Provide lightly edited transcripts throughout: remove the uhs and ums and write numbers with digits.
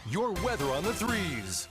Your weather on the threes.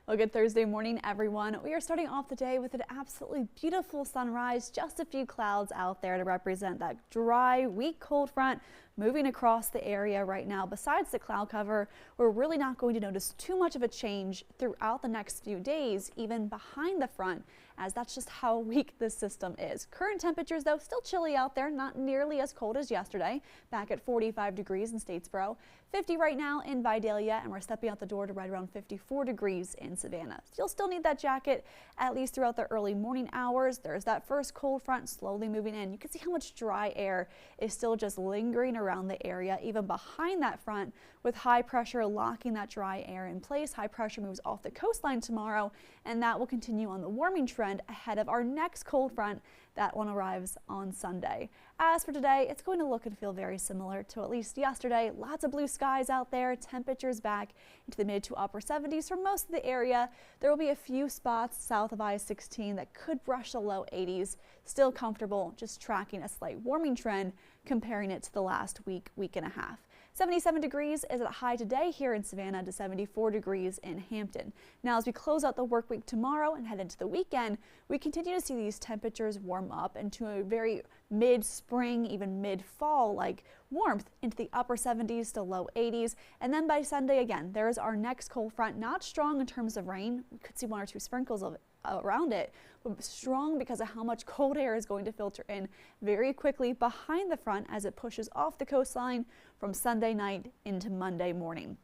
Well, good Thursday morning, everyone. We are starting off the day with an absolutely beautiful sunrise. Just a few clouds out there to represent that dry, weak cold front moving across the area right now. Besides the cloud cover, we're really not going to notice too much of a change throughout the next few days, even behind the front, as that's just how weak this system is. Current temperatures, though, still chilly out there, not nearly as cold as yesterday, back at 45 degrees in Statesboro, 50 right now in Vidalia, and we're stepping out the door to right around 54 degrees in Savannah. You'll still need that jacket at least throughout the early morning hours. There's that first cold front slowly moving in. You can see how much dry air is still just lingering around the area, even behind that front, with high pressure locking that dry air in place. High pressure moves off the coastline tomorrow, and that will continue on the warming trend ahead of our next cold front. That one arrives on Sunday. As for today, it's going to look and feel very similar to at least yesterday. Lots of blue skies out there, temperatures back into the mid to upper 70s for most of the area. There will be a few spots south of I-16 that could brush the low 80s. Still comfortable, just tracking a slight warming trend, comparing it to the last week and a half. 77 degrees is at a high today here in Savannah to 74 degrees in Hampton. Now, as we close out the work week tomorrow and head into the weekend, we continue to see these temperatures warm up into a very mid-spring, even mid-fall like warmth into the upper 70s to low 80s. And then by Sunday, again, there's our next cold front, not strong in terms of rain. We could see one or two sprinkles of it around it, but strong because of how much cold air is going to filter in very quickly behind the front as it pushes off the coastline from Sunday night into Monday morning.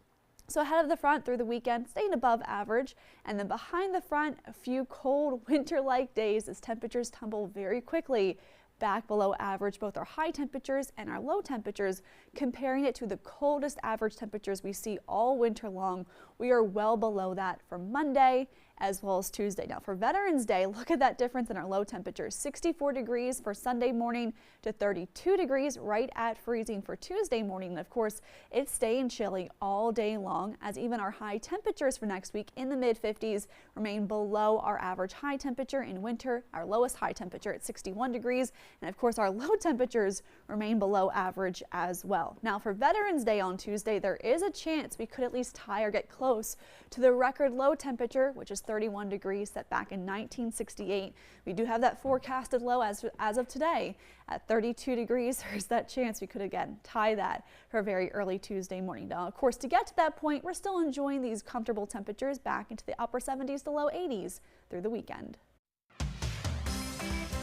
So ahead of the front through the weekend, staying above average, and then behind the front, a few cold winter-like days as temperatures tumble very quickly back below average, both our high temperatures and our low temperatures. Comparing it to the coldest average temperatures we see all winter long, we are well below that for Monday as well as Tuesday. Now for Veterans Day, look at that difference in our low temperatures. 64 degrees for Sunday morning to 32 degrees right at freezing for Tuesday morning. And of course, it's staying chilly all day long, as even our high temperatures for next week in the mid 50s remain below our average high temperature in winter. Our lowest high temperature at 61 degrees. And of course, our low temperatures remain below average as well. Now for Veterans Day on Tuesday, there is a chance we could at least tie or get close to the record low temperature, which is 31 degrees set back in 1968. We do have that forecasted low as of today at 32 degrees. There's that chance we could again tie that for a very early Tuesday morning. Now, of course, to get to that point, we're still enjoying these comfortable temperatures back into the upper 70s to low 80s through the weekend.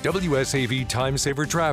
WSAV Time Saver Traffic.